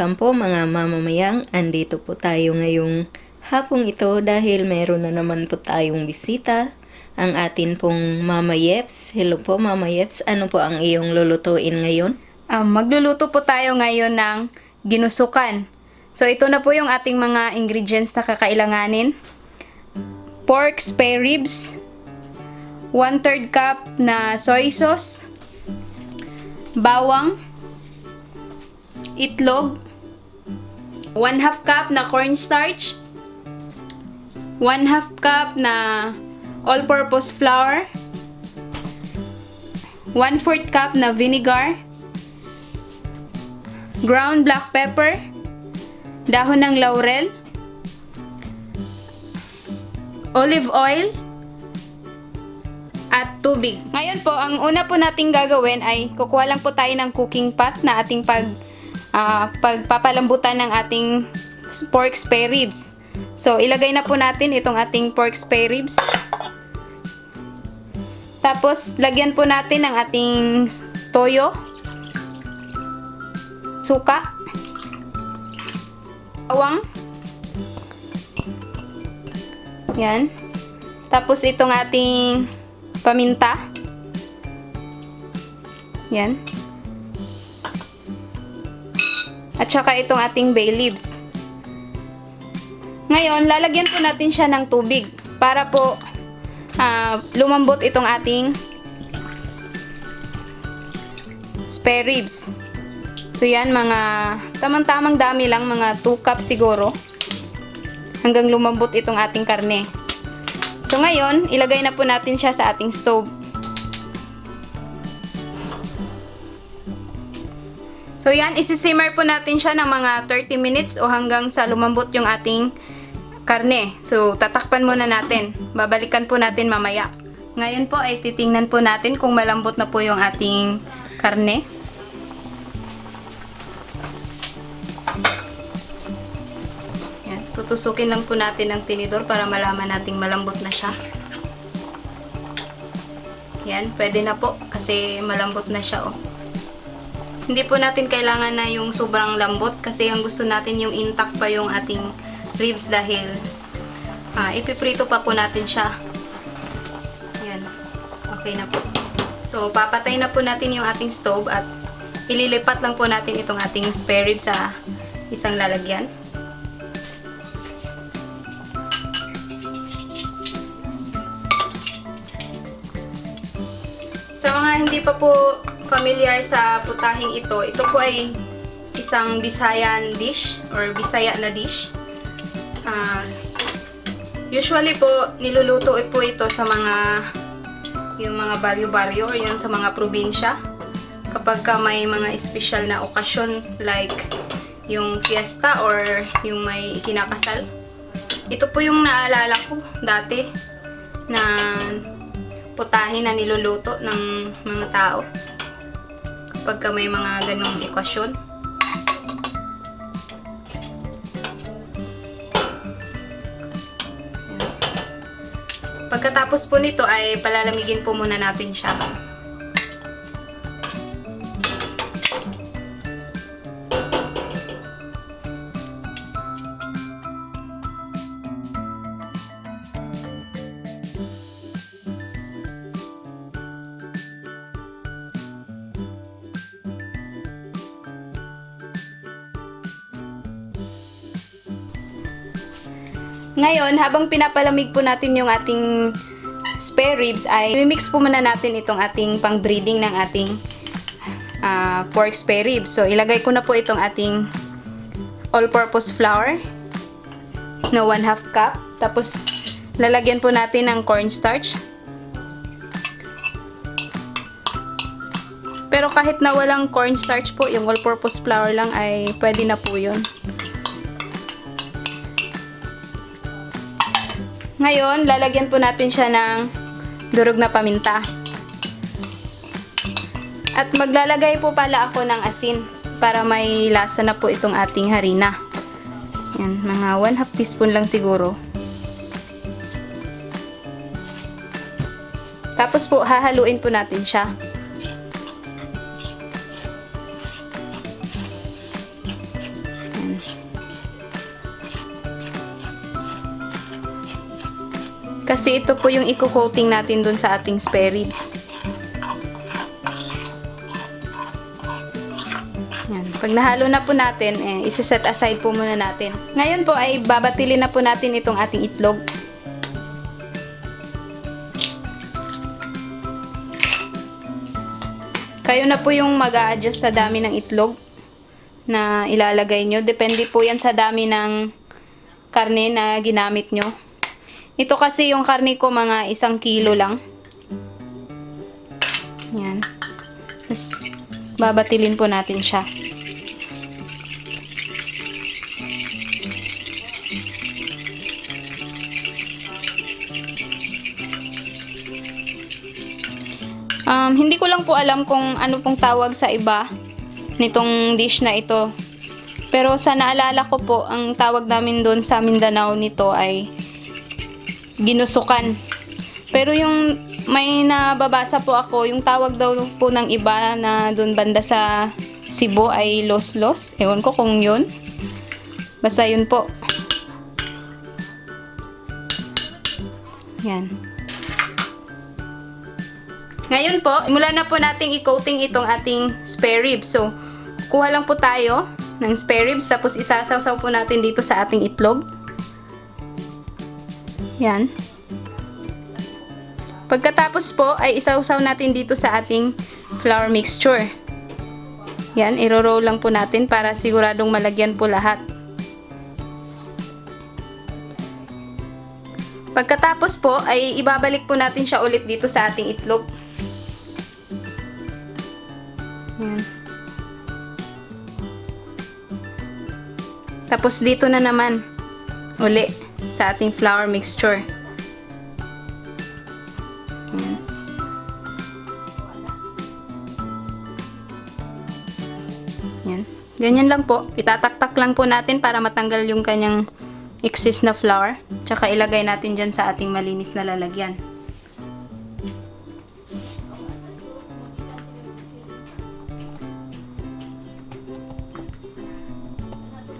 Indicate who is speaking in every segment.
Speaker 1: welcome po mga mamamayang. Andito po tayo ngayong hapong ito dahil meron na naman po tayong bisita. Ang atin pong Mama Yeps. Hello po Mama Yeps. Ano po ang iyong lulutuin ngayon?
Speaker 2: Magluluto po tayo ngayon ng ginusukan. So ito na po yung ating mga ingredients na kakailanganin. Pork spare ribs, 1/3 cup na soy sauce, bawang, itlog, 1/2 cup na cornstarch, 1/2 cup na all-purpose flour, 1/4 cup na vinegar, ground black pepper, dahon ng laurel, olive oil, at tubig. Ngayon po, ang una po nating gagawin ay kukuha lang po tayo ng cooking pot na ating pagpapalambutan ng ating pork spare ribs. So, ilagay na po natin itong ating pork spare ribs. Tapos, lagyan po natin ang ating toyo, suka, bawang, yan. Tapos, itong ating paminta, yan. At saka itong ating bay leaves. Ngayon, lalagyan po natin siya ng tubig para po lumambot itong ating spare ribs. So yan, mga tamang-tamang dami lang, mga 2 cups siguro, hanggang lumambot itong ating karne. So ngayon, ilagay na po natin siya sa ating stove. So yan, isi-simmer po natin siya ng mga 30 minutes o hanggang sa lumambot yung ating karne. So tatakpan muna natin. Babalikan po natin mamaya. Ngayon po ay titingnan po natin kung malambot na po yung ating karne. Yan, tutusukin lang po natin ng tinidor para malaman nating malambot na siya. Yan, pwede na po kasi malambot na siya, oh. Hindi po natin kailangan na yung sobrang lambot kasi ang gusto natin yung intact pa yung ating ribs dahil ipiprito pa po natin siya. Yan. Okay na po. So, papatay na po natin yung ating stove at ililipat lang po natin itong ating spare ribs sa isang lalagyan. Sa mga hindi pa po familiar sa putahing ito, ito po ay isang Bisayan dish or Bisaya na dish. Usually po, niluluto po ito sa yung mga baryo-baryo or yung sa mga probinsya. Kapag may mga special na okasyon like yung fiesta or yung may ikinakasal. Ito po yung naalala ko dati na putahe na niluluto ng mga tao kapag may mga ganong okasyon. Pagkatapos po nito ay palalamigin po muna natin siya. Ngayon, habang pinapalamig po natin yung ating spare ribs, ay mimix po muna natin itong ating pang-breeding ng ating pork spare ribs. So, ilagay ko na po itong ating all-purpose flour na 1/2 cup. Tapos, lalagyan po natin ng cornstarch. Pero kahit na walang cornstarch po, yung all-purpose flour lang ay pwede na po yun. Ngayon, lalagyan po natin siya ng durog na paminta. At maglalagay po pala ako ng asin para may lasa na po itong ating harina. Yan, mga 1/2 teaspoon lang siguro. Tapos po, hahaluin po natin siya. Kasi ito po yung i-coating natin dun sa ating spare ribs. Yan. Pag nahalo na po natin, isi-set aside po muna natin. Ngayon po ay babatilin na po natin itong ating itlog. Kayo na po yung mag-a-adjust sa dami ng itlog na ilalagay nyo. Depende po yan sa dami ng karne na ginamit nyo. Ito kasi yung karne ko mga 1 kilo lang. Yan. Tapos, babatilin po natin siya. Hindi ko lang po alam kung ano pong tawag sa iba nitong dish na ito. Pero sa naalala ko po, ang tawag namin doon sa Mindanao nito ay ginusukan. Pero yung may nababasa po ako, yung tawag daw po ng iba na doon banda sa Cebu ay los-los. Ewan ko kung yun. Basta yun po. Yan. Ngayon po, mula na po nating i-coating itong ating spare ribs. So, kuha lang po tayo ng spare ribs, tapos isasawsaw po natin dito sa ating itlog. Yan. Pagkatapos po, ay isawsaw natin dito sa ating flour mixture. Yan, iro-roll lang po natin para siguradong malagyan po lahat. Pagkatapos po, ay ibabalik po natin siya ulit dito sa ating itlog. Yan. Tapos dito na naman uli sa ating flour mixture. Yan. Yan. Ganyan lang po. Itataktak lang po natin para matanggal yung kanyang excess na flour. Tsaka ilagay natin dyan sa ating malinis na lalagyan.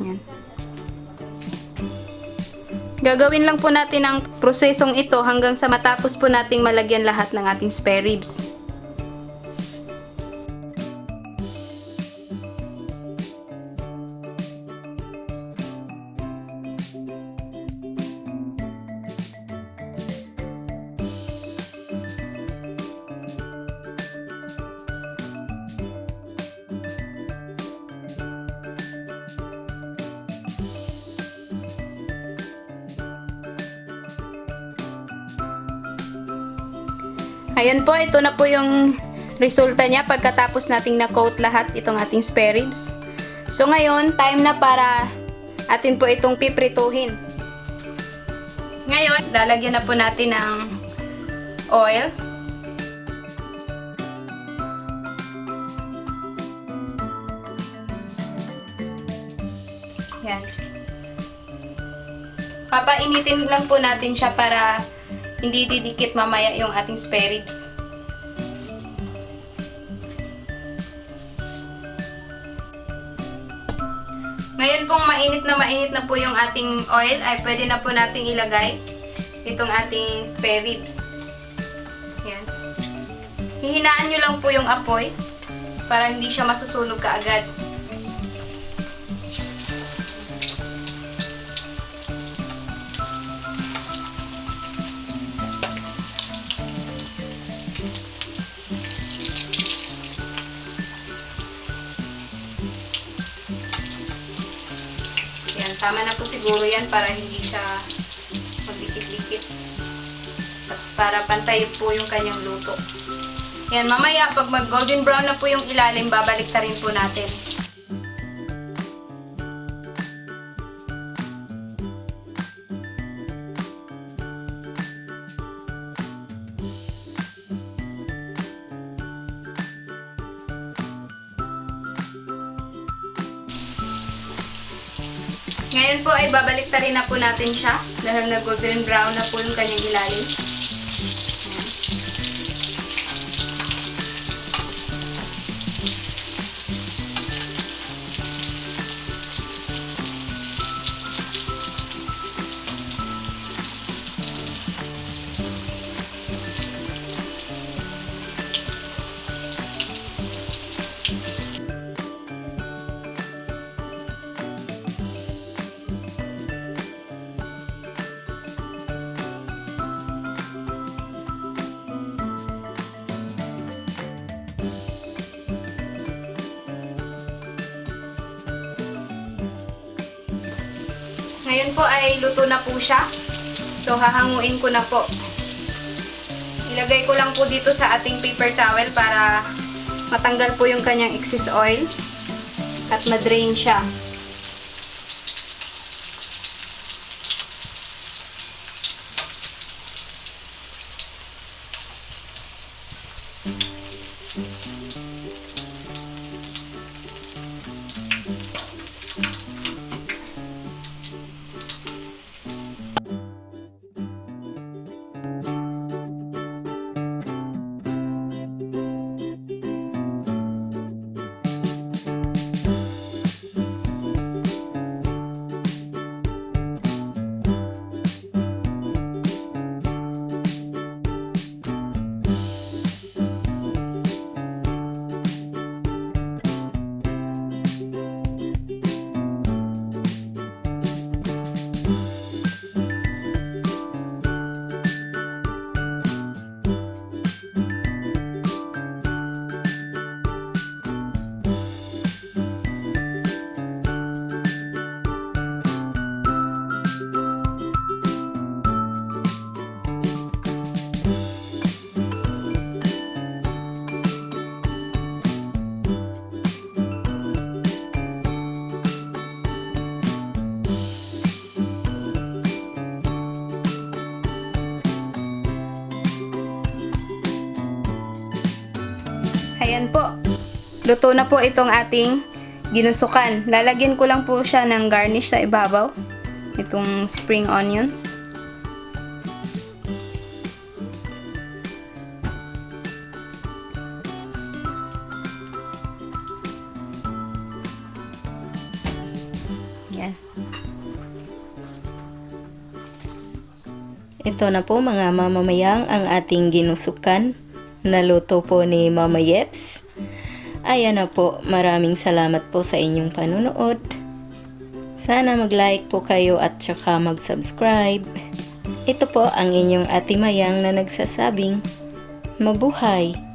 Speaker 2: Yan. Gagawin lang po natin ang prosesong ito hanggang sa matapos po nating malagyan lahat ng ating spare ribs. Ayan po, ito na po yung resulta niya pagkatapos nating na-coat lahat itong ating spare ribs. So ngayon, time na para atin po itong piprituhin. Ngayon, lalagyan na po natin ng oil. Yan. Papainitin lang po natin siya para hindi didikit mamaya yung ating spare ribs. Ngayon pong mainit na po yung ating oil, ay pwede na po nating ilagay itong ating spare ribs. Yan. Hihinaan nyo lang po yung apoy para hindi siya masusunog kaagad. Tama na po siguro yan para hindi siya magdikit-dikit. At para pantay po yung kanyang luto. Yan, mamaya pag mag-golden brown na po yung ilalim, babalik ta rin po natin. Ngayon po ay babalik ta rin na po natin siya dahil nag-golden brown na po yung kanyang ilalim. Ayan. Ngayon po ay luto na po siya. So, hahanguin ko na po. Ilagay ko lang po dito sa ating paper towel para matanggal po yung kanyang excess oil at ma-drain siya. Ayan po. Luto na po itong ating ginusukan. Lalagyan ko lang po siya ng garnish sa ibabaw. Itong spring onions. Yan.
Speaker 1: Ito na po mga mamamayang ang ating ginusukan. Naluto po ni Mama Yeps. Ayan na po, maraming salamat po sa inyong panunood. Sana mag-like po kayo at saka mag-subscribe. Ito po ang inyong Ate Mayang na nagsasabing, mabuhay!